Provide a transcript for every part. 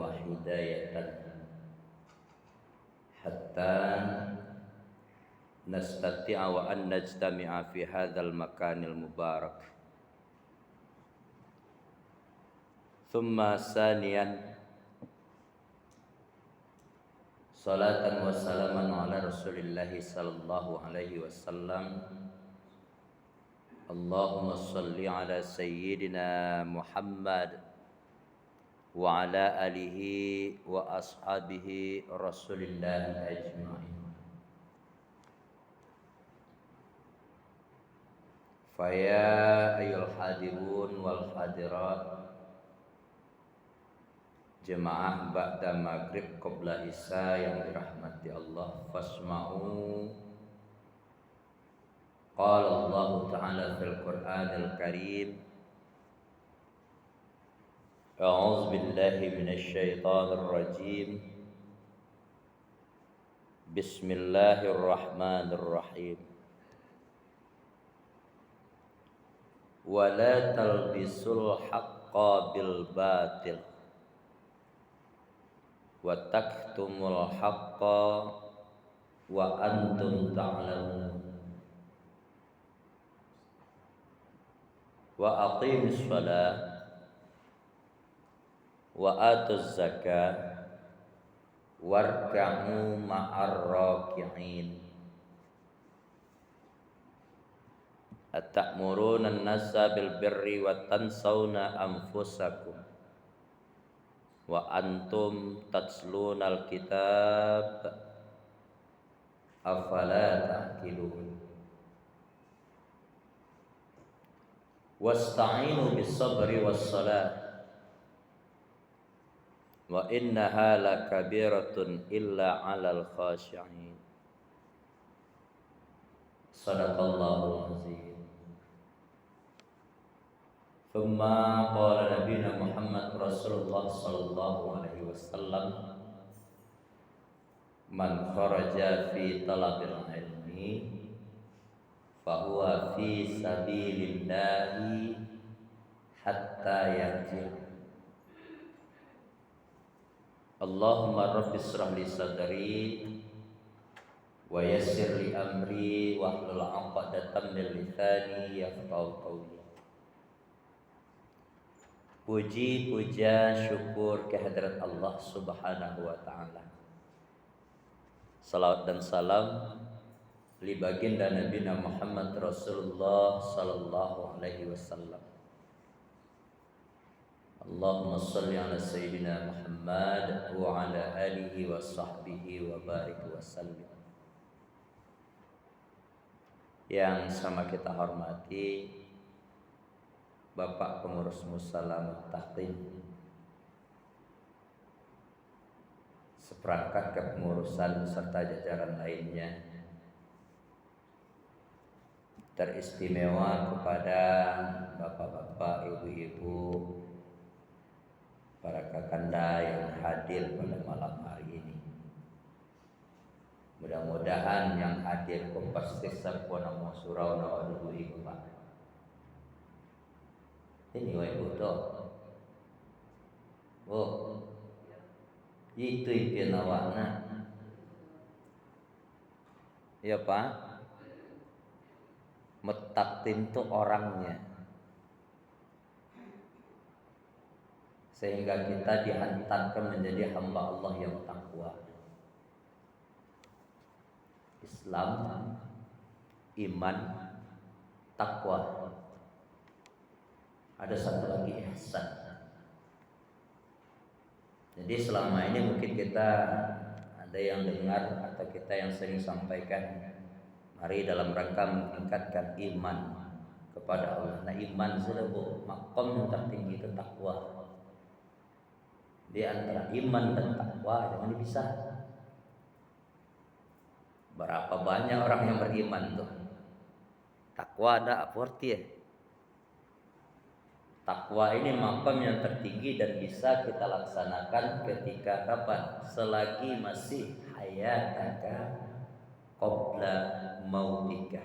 wa hidayatan hatta nastati'a wa an najtami'a fi hadzal makanil mubarak. Thumma saniyan salatan wa salaman ala Rasulillah sallallahu alaihi wasallam. Allahumma salli ala sayyidina Muhammad wa ala alihi wa ashabihi Rasulillah ajma'in. Faya ayyuhal hadirun wal hadirat, jemaah ba'da maghrib qabla isya yang dirahmati Allah, fasma'u qala Allah ta'ala fil Qur'anil Karim. A'udzu billahi minasy syaithanir rajim. Bismillahirrahmanirrahim. Wa la talbisul haqqa bil batil wa taktumul haqqa wa antum ta'lamun. Wa aqimis shalah wa atuz zakah warka'u ma'ar raki'in. Atamuruna an-nasa bil birri wa tansawna anfusakum wa antum tatsluna al-kitab afala ta'qilun. Wasta'inu bis-sabri was-salah wa innaha lakabiratun illa 'alal khashi'in. Shadaqallahul azim. Thumma qala nabiyuna Muhammad Rasulullah sallallahu alaihi wasallam, man kharaja fi talabil ilmi fahuwa fi sabilillahi hatta yarji'. Allahumma rabbi shrah li sadri wa yassir li amri wahlul 'uqdatam min lisani yafqahu qawli. Puji, puja, syukur kehadirat Allah subhanahu wa ta'ala. Salawat dan salam li baginda Nabi Muhammad Rasulullah sallallahu alaihi wasallam. Allahumma salli ala sayyidina Muhammad wa ala alihi wa sahbihi wa barik wa sallim. Yang sama kita hormati Bapak Pengurus Musala Muttaqin, seperangkat kepengurusan serta jajaran lainnya, teristimewa kepada bapak-bapak, ibu-ibu, para kakanda yang hadir pada malam hari ini. Mudah-mudahan yang hadir pasti sampuna surau nawa ibu Pak. Ini wa ibu to. Oh. Itu impian awakna. Ya Pak. Muttaqin itu orangnya. Sehingga kita dihantarkan menjadi hamba Allah yang takwa. Islam, iman, takwa. Ada satu lagi, ihsan. Jadi selama ini mungkin kita ada yang dengar atau kita yang sering sampaikan, mari dalam rangka meningkatkan iman kepada Allah. Nah, iman sudah makom yang tertinggi itu takwa. Di antara iman dan takwa jangan dipisah. Berapa banyak orang yang beriman tuh? Takwa ada aporti ya. Takwa ini maqam yang tertinggi dan bisa kita laksanakan ketika kapan? Selagi masih hayataka qabla mautika.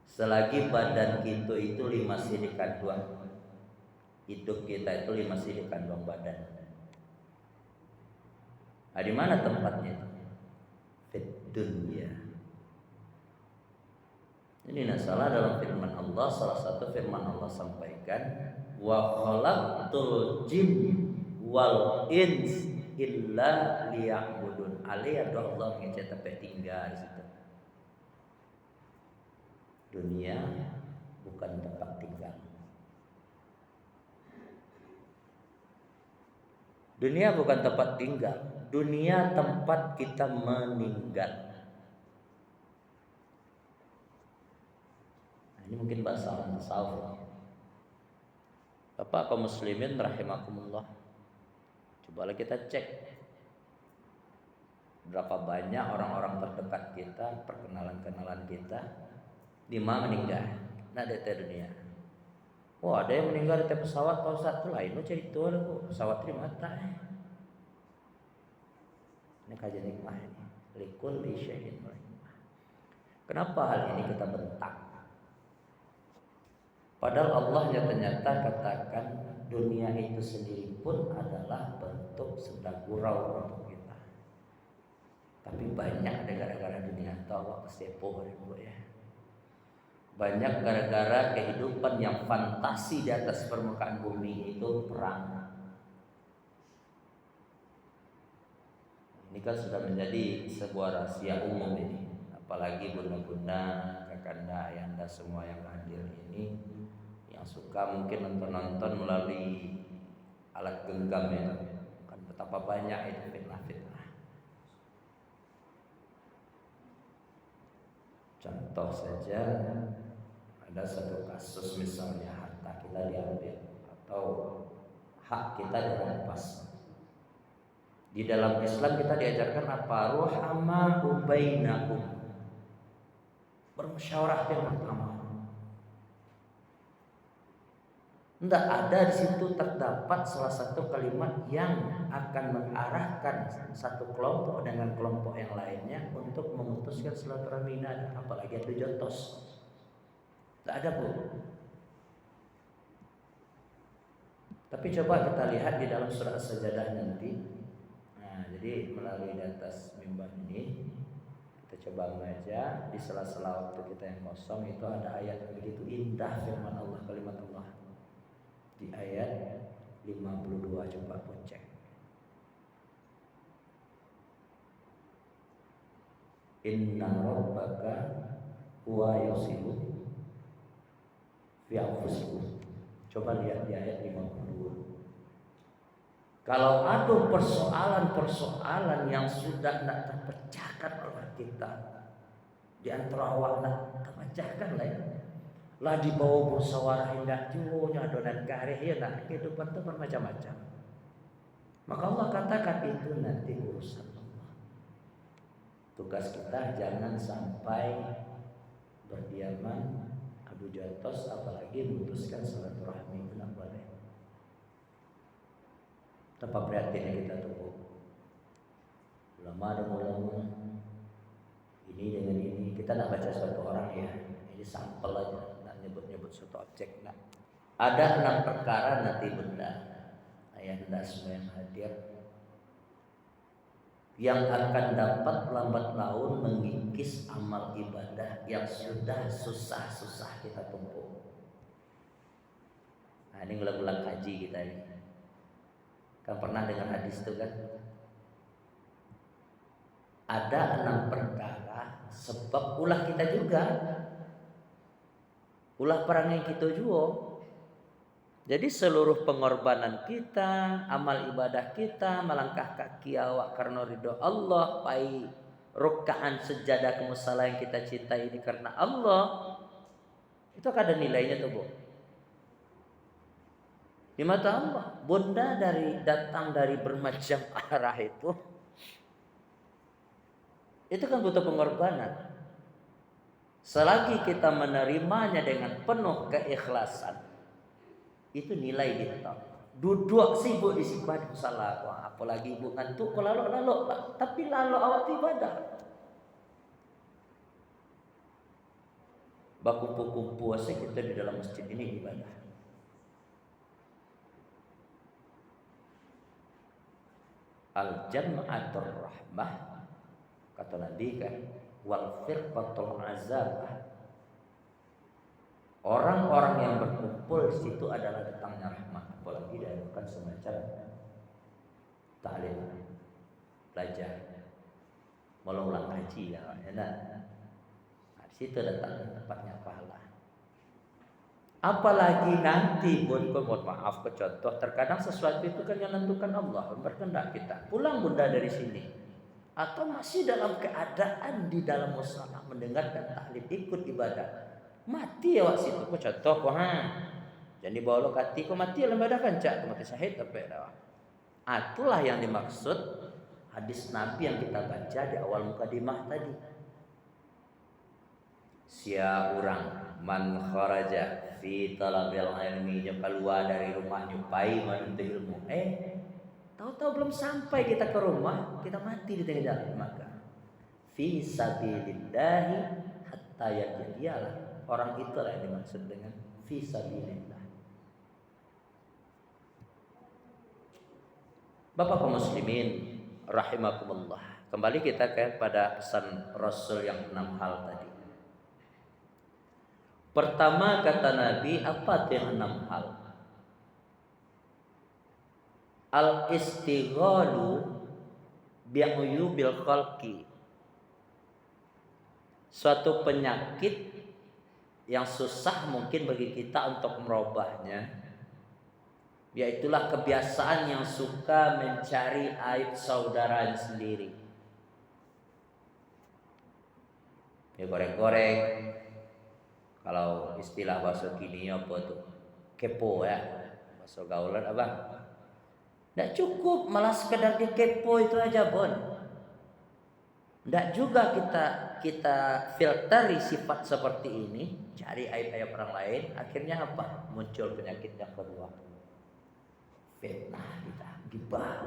Selagi badan kita itu masih dikandung, hidup kita itu masih dikandung badan. Di mana tempatnya? Fit dunya. Ini masalah dalam firman Allah, salah satu firman Allah sampaikan, wa khalaqtul jin wal ins illa liya'budun. Alih ada Allah ngecet sampai tinggal di situ. Dunia bukan tempat tinggal. Dunia bukan tempat tinggal. Dunia tempat kita meninggal. Ini mungkin bahasa orang tasawuf. Bapak kaum muslimin rahimakumullah. Cobalah kita cek berapa banyak orang-orang terdekat kita, perkenalan-kenalan kita di mana meninggal. Nah, di dunia. Wah, ada yang meninggal di pesawat Pak Ustaz tuh lain cerita lu pesawat di mata. Ini kajian hikmah ini. Likul li syai'in. Kenapa hal ini kita bentak? Padahal Allah nyata-nyata katakan dunia itu sendiri pun adalah bentuk sedang gurau untuk kita. Tapi banyak gara-gara dunia tahu kesepuh ya. Banyak gara-gara kehidupan yang fantasi di atas permukaan bumi itu perang. Ini kan sudah menjadi sebuah rahasia umum ini. Apalagi bunda-bunda, kakanda, ayanda semua yang hadir ini, yang suka mungkin nonton-nonton melalui alat genggam ya, kan betapa banyak itu fitnah-fitnah. Contoh saja, ada satu kasus misalnya harta kita diambil atau hak kita dirampas. Di dalam Islam kita diajarkan apa? Ruhama bainakum. Bermusyawarah yang pertama. Tidak ada di situ terdapat salah satu kalimat yang akan mengarahkan satu kelompok dengan kelompok yang lainnya untuk memutuskan silaturahmi, apalagi adu jotos. Tidak ada, Bu. Tapi coba kita lihat di dalam surah As-Sajdah nanti. Nah, jadi melalui di atas mimbar ini kita coba membaca di sela-sela waktu kita yang kosong itu ada ayat yang begitu indah firman Allah, kalimat Allah. Di ayat 52 coba pun cek. Inna rabbaka huwa yusibu fi anfusikum. Coba lihat di ayat 52. Kalau ada persoalan-persoalan yang sudah tidak terpecahkan oleh kita, di antara awak tidak terpecahkan lah ya. Lah dibawa bersawarah indah junya adonan kareh ya nak kehidupan itu bermacam-macam. Maka Allah katakan itu nanti urusan Allah. Tugas kita jangan sampai berdiaman adu jotos, apalagi memutuskan silaturahmi itu tidak boleh. Tanpa prihatinnya kita tunggu. Ulama dan ulama ini dengan ini kita nak baca suatu orang ya, ini sampel aja, nak nyebut suatu objek. Nah, ada 6 perkara nanti benda, ayah semua yang hadir, yang akan dapat lambat laun mengikis amal ibadah yang sudah susah-susah kita tumpuk. Nah, ini ngulang-ngulang kaji kita ini. Kan pernah dengar hadis itu kan? Ada 6 perkara sebab ulah kita juga. Ulah perang yang kita juga. Jadi seluruh pengorbanan kita, amal ibadah kita, melangkah kaki awak karena ridho Allah, pai rukaan sejadah kemusalah yang kita cintai ini karena Allah, itu ada nilainya tuh, Bu. Di mata Allah, bunda datang dari bermacam arah itu kan butuh pengorbanan. Selagi kita menerimanya dengan penuh keikhlasan, itu nilai kita. Duduk sibuk di sibat salah, apalagi ibu ngantuk, lalu lah. Tapi lalu awak ibadah. Bakumpu-kumpu asyik kita di dalam masjid ini ibadah. al jam'atur rahmah, kata Nabi kan, wal firqatul azabah. Orang-orang yang berkumpul di situ adalah datangnya rahmat, apalagi diadakan semacam ta'lim, belajar, mengulang haji ya, enak. Nah, di situ datang tempatnya pahala. Apalagi nanti mohon maaf ke contoh, terkadang sesuatu itu kan yang menentukan Allah, berkehendak kita pulang bunda dari sini atau masih dalam keadaan di dalam musala mendengarkan taklim, ikut ibadah, mati ya wak situ ko contoh ko jadi bawa lo kati ko mati dalam ibadah kan cak mati syahid apa ya. Itulah yang dimaksud hadis Nabi yang kita baca di awal mukadimah tadi. Sia orang man kharaja fi talabil ilmi, keluar dari rumah nyupai menuntut ilmu, tahu-tahu belum sampai kita ke rumah kita mati di tengah jalan. Maka fi sabilillahi hatta yajdiyalah, orang itulah yang dimaksud dengan fi sabilillah. Bapak kaum muslimin rahimakumullah, kembali kita kepada pesan Rasul yang 6 hal tadi. Pertama kata Nabi, apa yang 6 hal? Al-istighalu bi'uyubil khalqi, suatu penyakit yang susah mungkin bagi kita untuk merubahnya, yaitulah kebiasaan yang suka mencari aib saudara sendiri. Ya goreng-goreng, kalau istilah bahasa kini apa tuh, kepo ya, bahasa gaulan abang. Tidak cukup malah sekedar dia kepo itu aja bon. Tidak juga kita filteri sifat seperti ini, cari aib-aib orang lain, akhirnya apa? Muncul penyakit yang kedua, fitnah kita, gibah.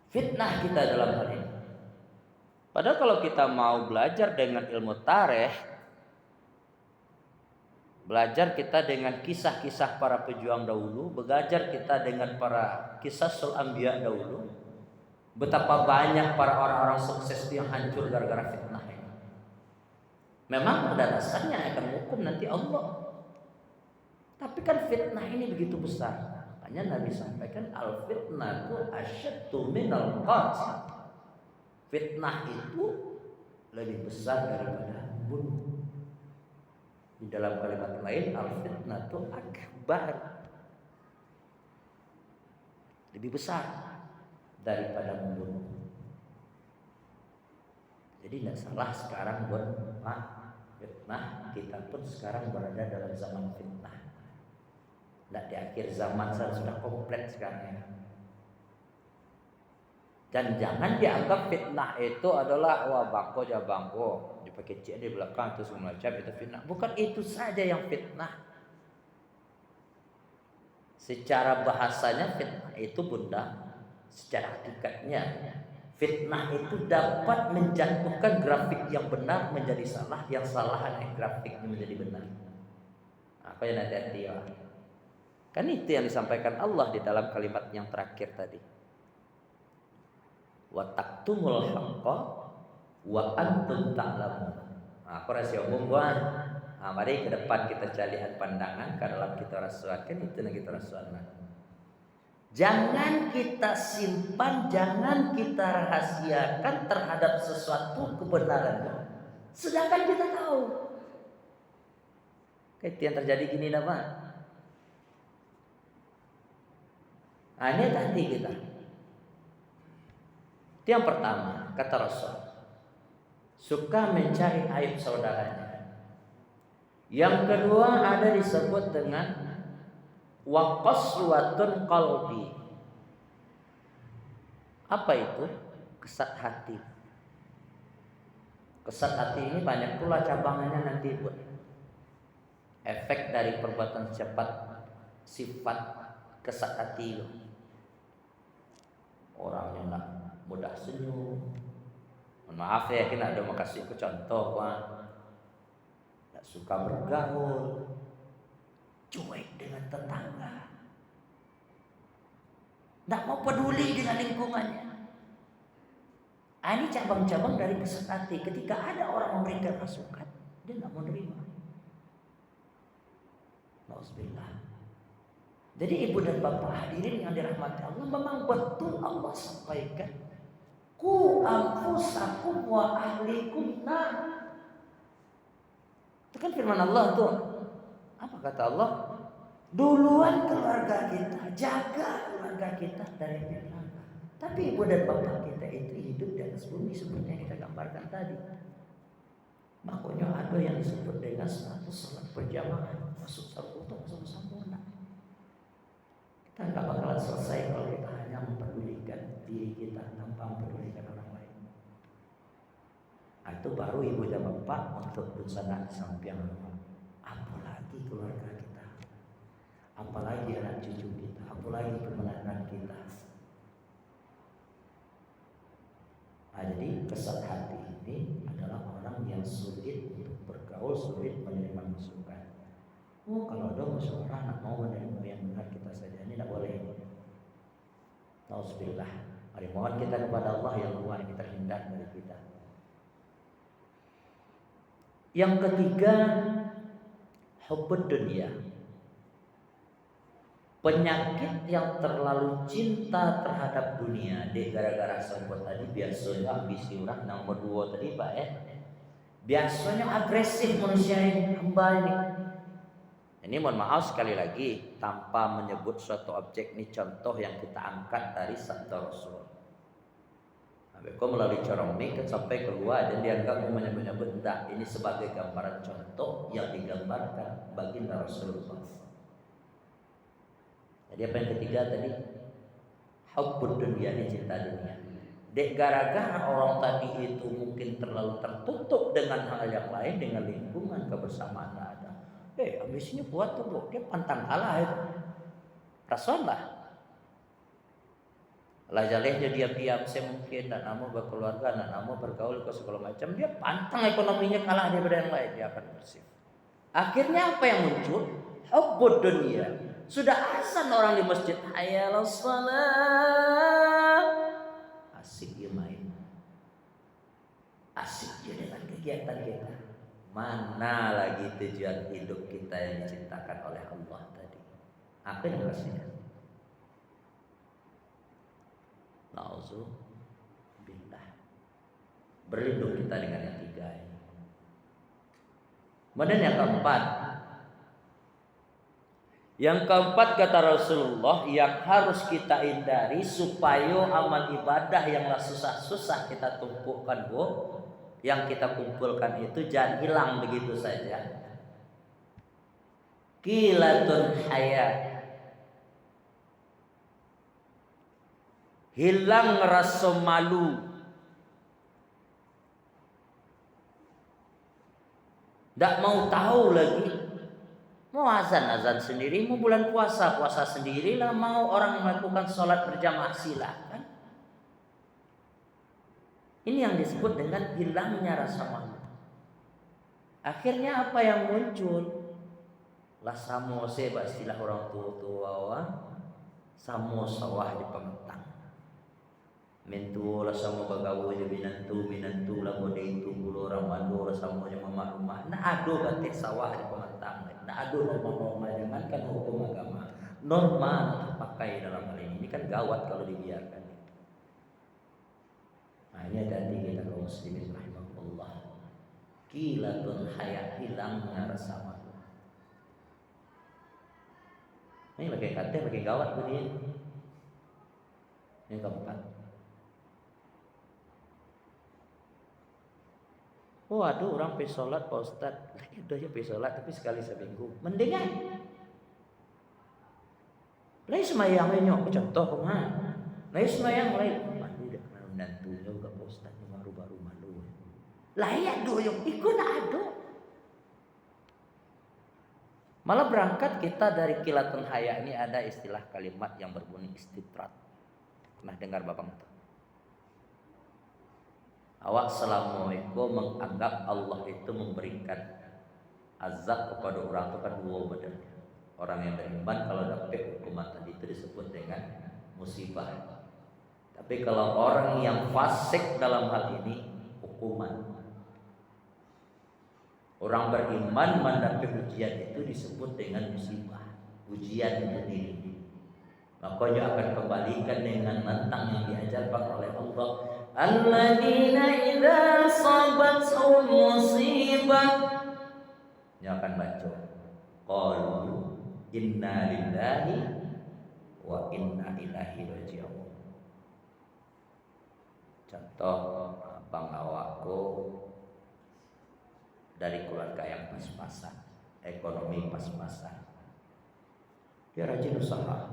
Fitnah kita dalam hal ini. Padahal kalau kita mau belajar dengan ilmu tarikh, belajar kita dengan kisah-kisah para pejuang dahulu, belajar kita dengan para kisah sul anbiya dahulu, betapa banyak para orang-orang sukses yang hancur gara-gara fitnah ini. Memang pada dasarnya akan hukum nanti Allah, tapi kan fitnah ini begitu besar. Makanya Nabi sampaikan al fitnatu asyaddu minal qatl. Fitnah itu lebih besar daripada bunuh. Di dalam kalimat lain, al-fitnatu akbar, lebih besar daripada membunuh. Jadi tidak salah sekarang buat fitnah, kita pun sekarang berada dalam zaman fitnah. Tidak di akhir zaman, sudah komplit sekarang ya. Dan jangan dianggap fitnah itu adalah wah bangko aja bangko, dipakai cek di belakang terus macam itu fitnah. Bukan itu saja yang fitnah. Secara bahasanya fitnah itu bunda, secara hakikatnya fitnah itu dapat menjatuhkan grafik yang benar menjadi salah, yang salah grafiknya menjadi benar. Apa yang nanti ya? Kan itu yang disampaikan Allah di dalam kalimat yang terakhir tadi. Wa taktumul haqqa wa antum ta'lamun. Aku rahasia umum gua. Mari ke depan kita lihat pandangan ke dalam kita rasuakan itu yang kita rasuakan. Jangan kita simpan, jangan kita rahasiakan terhadap sesuatu kebenarannya, sedangkan kita tahu. Kayak yang terjadi gini nama. Ini tadi kita. Itu yang pertama, kata Rasul, suka mencari aib saudaranya. Yang kedua ada disebut dengan waqaswatun qalbi. Apa itu? Kesat hati. Kesat hati ini banyak pula cabangannya nanti buat efek dari perbuatan cepat, sifat kesat hati itu. Orangnya nak mudah senyum. Maaf ya, kita ada mau kasih aku contoh, tak suka bergaul, cuek dengan tetangga, Tidak mau peduli dengan lingkungannya. Ini cabang-cabang dari kesat hati. Ketika ada orang memberikan masukan, dia tidak mau menerima. Nauzubillah. Jadi ibu dan bapak hadirin yang dirahmati Allah, memang betul Allah sampaikan, ku anfusakum wa ahlikum nar. Itu kan firman Allah tuh. Apa kata Allah? Duluan keluarga kita, jaga keluarga kita dari neraka. Tapi ibu dan bapak kita itu hidup di atas bumi seperti yang kita gambarkan tadi. Makanya ada yang disebut dengan 100 salat berjamaah, masuk surga, masuk sempurna. Kita nggak bakalan selesai kalau kita hanya mempedulikan diri kita tanpa mempedulikan orang lain. Itu baru ibu dan bapak untuk bencana samping Allah. Apalagi keluarga kita, apalagi anak cucu kita, apalagi kemenangan kita. Jadi kesat hati ini adalah orang yang sulit untuk bergaul, sulit menerima masukan. Kalau ada musyawarah nak mau menerima yang benar kita saja, ini tidak boleh. Nauzubillah. Mari mohon kita kepada Allah yang luar ini terhindar dari kita. Yang ketiga, hubbud dunia. Penyakit yang terlalu cinta terhadap dunia. Gara-gara sobat tadi biasanya ambisi orang nomor 2 tadi Pak ya. Biasanya agresif manusia ini, hamba ini. Ini mohon maaf sekali lagi tanpa menyebut suatu objek, ini contoh yang kita angkat dari sabda Rasul. Kau melalui corong ini sampai keluar dan dianggap menyebut-nyebut enggak. Ini sebagai gambaran contoh yang digambarkan baginda Rasulullah. Jadi apa yang ketiga tadi? Hubbud dunia, ini cinta dunia. Dek gara-gara orang tadi itu mungkin terlalu tertutup dengan hal yang lain, dengan lingkungan kebersamaan ada. Ambisinya kuat tuh bro, dia pantang kalah itu. Rasulullah. Lah jalehnya diam-diam saya mungkin dan namu berkeluarga, dan namu bergaul ke segala macam, dia pantang ekonominya kalah daripada yang lain, dia akan bersih. Akhirnya apa yang muncul? Hubbud dunia. Sudah azan orang di masjid, hayal salat, asik dia main, asik dia dengan kegiatan kita. Mana lagi tujuan hidup kita yang diciptakan oleh Allah tadi? Apa yang rasanya? Nauzubillah. Berlindung kita dengan yang tiga ini. Kemudian yang keempat. Yang keempat kata Rasulullah yang harus kita hindari supaya amal ibadah yang susah-susah kita tumpukkan yang kita kumpulkan itu jangan hilang begitu saja. Qilatun haya. Hilang rasa malu. Tak mau tahu lagi. Mau azan sendiri, mau bulan puasa sendirilah, mau orang melakukan sholat berjamaah silakan. Ini yang disebut dengan hilangnya rasa malu. Akhirnya apa yang muncul? Lah samose istilah orang tua samo sawah di pemetang. Mentu lah samo bagawo je minantu lah bode itu bulu orang mando lah samo je mama rumah. Nah ado batik sawah di pemetang. Nah ado norma-norma jangankan hukum agama. Norma terpakai dalam hal ini. Ini kan gawat kalau dibiarkan. Nah ini hati kita kaum muslimin rahimahullah. Qilatun haya, hilangnya rasa malu. Ini pakai kata pakai gawat begini. Yang keempat. Waduh orang pergi sholat Pak Ustaz. Lagi udah ya pergi sholat tapi sekali seminggu. Mendingan. Lain semayang nyok contoh kemana? Lain semayang lain. Malu dah kalau nantunya juga Pak Ustaz baru-baru malu. Layak doyong ikut ado. Malah berangkat kita dari qilatun haya ini ada istilah kalimat yang berbunyi istitrat. Pernah dengar Bapak itu? Awak assalamualaikum menganggap Allah itu memberikan azab kepada orang itu kan dua bedanya. Orang yang beriman kalau dapat hukuman tadi itu disebut dengan musibah. Tapi kalau orang yang fasik dalam hal ini, hukuman. Orang beriman mendapat ujian itu disebut dengan musibah, ujian itu diri. Maka dia akan kembalikan dengan tentang yang diajarkan oleh Allah. Alladzina idza sabathum musibah. Dia akan baca. Qalu inna lillahi wa inna ilaihi raji'un. Contoh, abang awakku dari keluarga yang pas-pasan, ekonomi pas-pasan. Dia rajin usaha,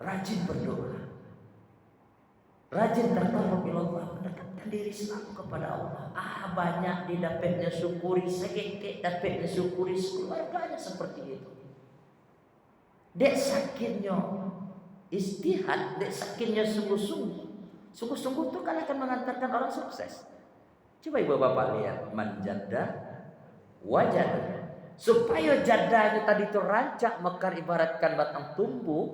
rajin berdoa, rajin bertawab ilallah, mendekatkan diri selalu kepada Allah. Banyak didapatnya syukuri, sedikit dapatnya syukuri, keluarganya seperti itu. Dek sakitnya istihad, dek sakitnya sungguh-sungguh. Sungguh-sungguh itu kan akan mengantarkan orang sukses. Coba ibu bapak lihat, manjada wajah, supaya jadanya tadi itu rancak mekar ibaratkan batang tumbuh,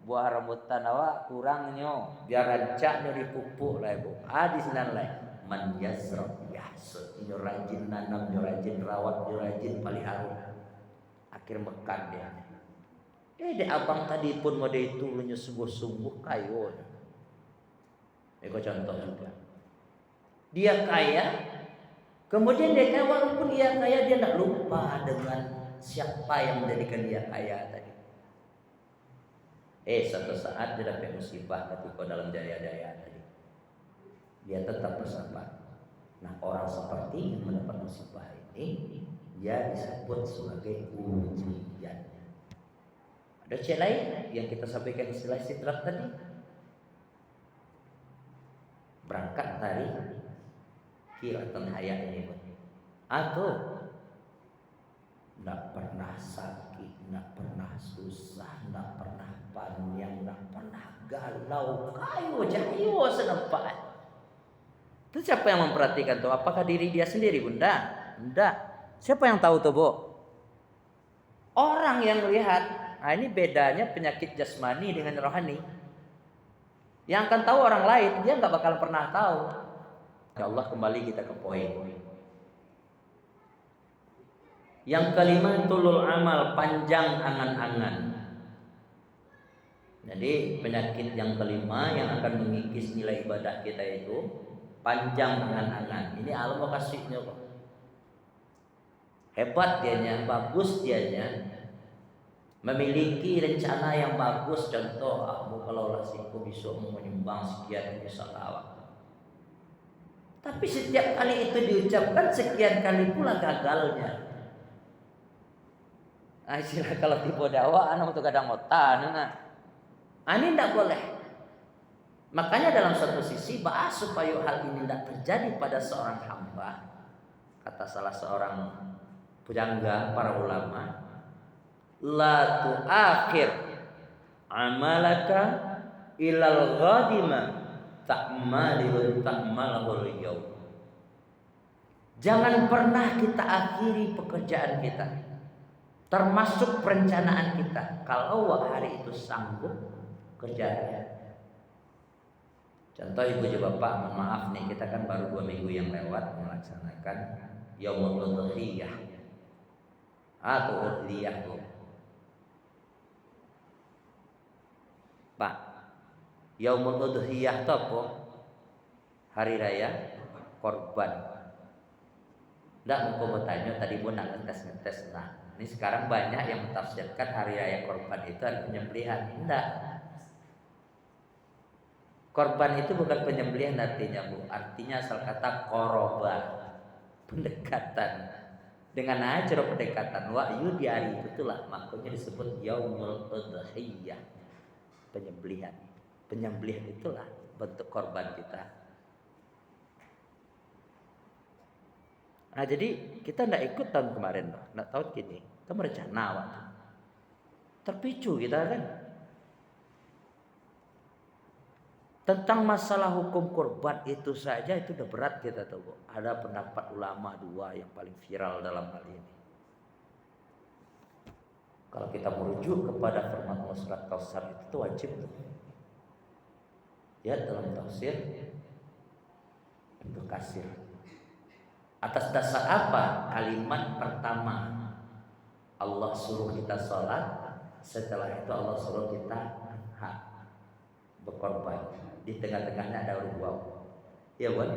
buah rambutan awak kurangnya, biar rancaknya dipupuk lah ibu. Di sana lah, man yazra yahsud, nyo rajin nanam, nyo rajin rawat, nyo rajin pelihara, akhir mekar dia. De abang tadi pun mode itu nyo sungguh-sungguh kayo. Eko contoh juga. Dia kaya, kemudian dia kaya, walaupun dia kaya, dia tidak lupa dengan siapa yang menjadikan dia kaya tadi. Suatu saat dia dapat musibah ketika dalam jaya-jaya tadi. Dia tetap bersabar. Nah, orang seperti yang mendapat musibah ini, dia disebut sebagai ujian. Ada cek lain yang kita sampaikan istilah istidrak tadi. Berangkat dari kiratan hayat ini, atau tidak pernah sakit, tidak pernah susah, tidak pernah panjang, tidak pernah galau, kayu jayo senempat. Itu siapa yang memperhatikan tuh? Apakah diri dia sendiri, Bunda? Tidak. Siapa yang tahu tuh, Bu? Orang yang lihat. Nah, ini bedanya penyakit jasmani dengan rohani. Yang akan tahu orang lain, dia nggak bakal pernah tahu. Ya Allah, kembali kita ke poin. Yang kelima, tulul amal, panjang angan-angan. Jadi penyakit yang kelima yang akan mengikis nilai ibadah kita itu panjang angan-angan. Ini Allah mau kasihnya kok. Hebat dianya, bagus dianya. Memiliki rencana yang bagus, contoh, aku kalau lasiku besok mau menyumbang sekian bisa awak. Tapi setiap kali itu diucapkan, sekian kali pula gagalnya. Istilah kalau tipe dakwah, anak untuk kadang otan, ini tidak boleh. Makanya dalam satu sisi bahas supaya hal ini tidak terjadi pada seorang hamba, kata salah seorang pujangga para ulama, la tu'akhir amalaka ilal ghadima ta'malul ta'malul yaum. Jangan pernah kita akhiri pekerjaan kita, termasuk perencanaan kita, kalau hari itu sanggup kerjanya. Contoh ibu dan bapak, mohon maaf nih, kita kan baru 2 minggu yang lewat melaksanakan Yaumul Udhiyah atau Udhiyah, Bu. Pak, Yaumul Udhiyah itu apa? Hari raya korban. Nggak mau bertanya tadi pun nak ngetes. Nah, ini sekarang banyak yang mentafsirkan hari raya korban itu hari penyembelihan. Enggak. Korban itu bukan penyembelihan artinya, Bu. Artinya asal kata koroba, pendekatan. Dengan aja pendekatan wahyu di hari itulah makanya disebut Yaumul Udhiyah, penyembelihan. Penyembelihan itulah bentuk korban kita. Nah, jadi kita tidak ikut tahun kemarin, tidak tahun kini. Kita merencana waktu. Terpicu kita kan. Tentang masalah hukum korban itu saja itu udah berat kita tahu. Ada pendapat ulama 2 yang paling viral dalam hal ini. Kalau kita merujuk kepada firman Allah surat Kautsar itu wajib tuh. Ya, dalam tafsir Ibnu Katsir. Atas dasar apa kalimat pertama Allah suruh kita sholat, setelah itu Allah suruh kita berkorban. Di tengah-tengahnya ada huruf waw. Ya buat.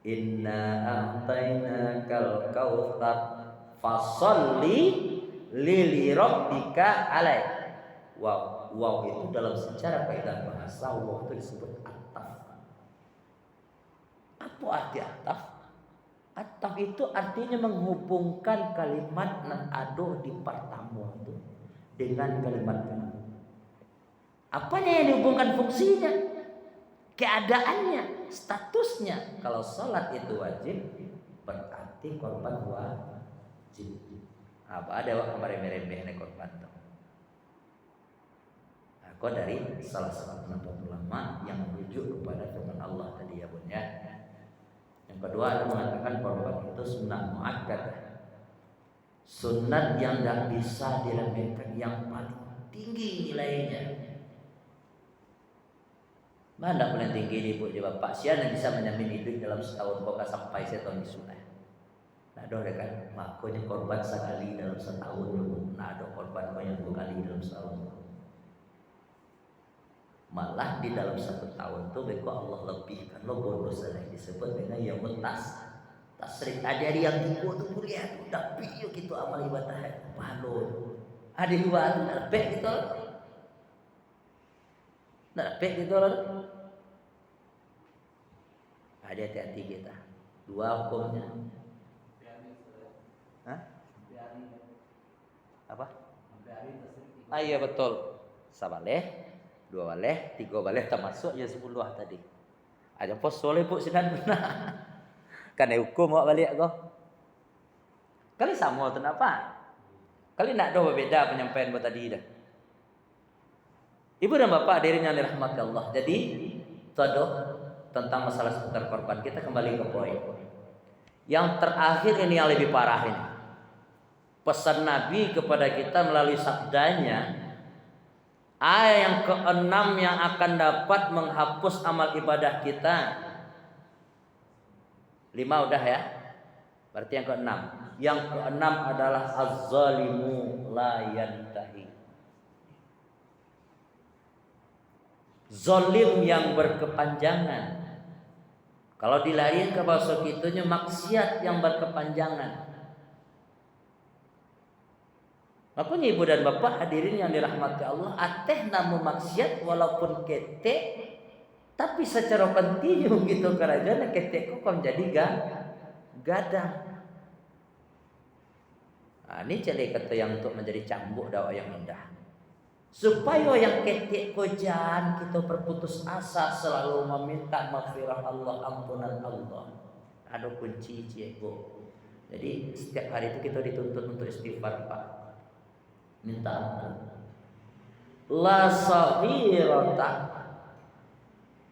Inna a'tainakal kautsar fasholli li rabbika alaih. Waw itu dalam sejarah kaidah bahasa waw itu disebut ataf. Apa arti ataf? Ataf itu artinya menghubungkan kalimat nan ado di pertama itu dengan kalimat kedua. Apanya yang dihubungkan? Fungsinya, keadaannya, statusnya. Kalau sholat itu wajib, berarti korban wajib. Apa ada wak kemarin-meremeh korban tuh. Aku dari salah satu pendapat ulama yang merujuk kepada firman Allah tadi ya bun ya. Yang kedua ada mengatakan korban itu sunnah muakkadah, sunat yang tidak bisa diremehkan, yang paling tinggi nilainya. Mana paling tinggi di ibu di bapak siapa yang bisa menjamin hidup dalam setahun kok sampai setahun sunah. Nah doh kan makanya korban sekali dalam setahun dulu. Nah ada korban banyak 2 kali dalam setahun. Malah di dalam 1 tahun tuh beko Allah lebihkan lo bonus yang disebut dengan yaumut tasrik. Ada yang tipu tuh kuliah tuh tapi yuk gitu amal ibadah palo. Ada dua tuh lebih gitu. Lebih gitu loh. Ada hati-hati kita. Dua hukumnya. Hah? Apa? Iya betul. Sabaleh. 2 baleh, 3 baleh termasuk ya 10 tadi. Aja pos soleh pun sinan benar. Kan hukum awak balik kau. Kali sama tu apa? Kali nak doa berbeza penyampaian buat tadi dah. Ibu dan bapak hadirin yang dirahmati Allah. Jadi itu tentang masalah seputar korban. Kita kembali ke poin. Yang terakhir ini yang lebih parah ini. Pesan Nabi kepada kita melalui sabdanya. Ayat yang ke-6 yang akan dapat menghapus amal ibadah kita. 5 udah ya. Berarti yang ke-6. Yang ke-6 adalah az-zalimu la yantahi. Zalim yang berkepanjangan. Kalau dilarin ke bahasa kitunya maksiat yang berkepanjangan. Makanya ibu dan bapak hadirin yang dirahmati Allah, ateh namun maksiat walaupun ketek, tapi secara kontinu gitu kerajaan ketek kok menjadi gadang. Nah, ini cari kata yang untuk menjadi cambuk dakwah yang indah. Supaya yang ketek kojan kita berputus asa selalu meminta maghfirah Allah, ampunan Allah. Ada kunci cieko. Jadi setiap hari itu kita dituntut untuk istighfar Pak. Minta ampun. La saghirata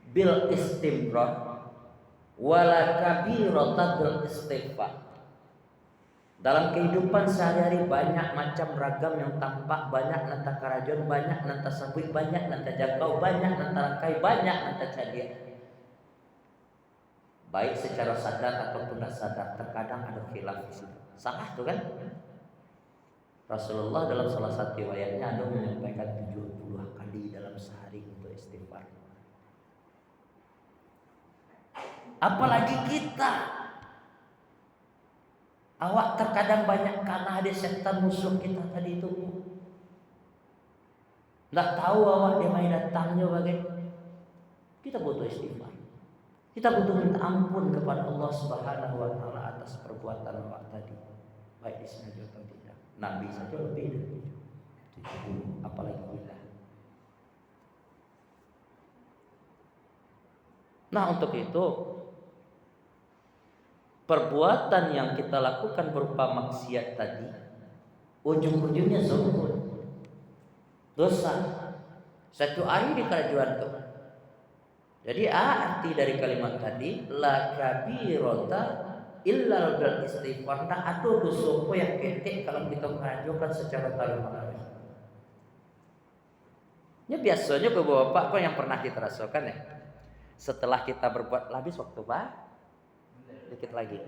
bil istimrar wala kabirata bil istighfar. Dalam kehidupan sehari-hari banyak macam ragam yang tampak, banyak nanta karajon, banyak nanta sabui, banyak nanta jangkau, banyak nanta rangkai, banyak nanta cadia. Baik secara sadar ataupun tidak sadar, terkadang ada khilaf di situ. Salah tuh kan? Rasulullah dalam salah satu riwayatnya ada menyampaikan 70 kali dalam sehari untuk istighfar. Apalagi kita. Awak terkadang banyak karena ada setan musuh kita tadi itu. Nggak tahu awak dia main datangnya bagaimana. Kita butuh istighfar. Kita butuh minta ampun kepada Allah Subhanahu wa taala atas perbuatan awak tadi. Baik disengaja atau tidak. Nabi saja lebih dari 70, apalagi kita. Nah untuk itu perbuatan yang kita lakukan berupa maksiat tadi ujung-ujungnya zulm, dosa. Satu hari di kerajaan Tuhan. Jadi arti dari kalimat tadi la kabirata illal bil istighfar. Nah atuh dosa yang ketik kalau kita mengajukan secara tarik-menarik. Ya biasanya ke bapak kok yang pernah kita rasakan ya. Setelah kita berbuat habis waktu Pak, dikit lagi.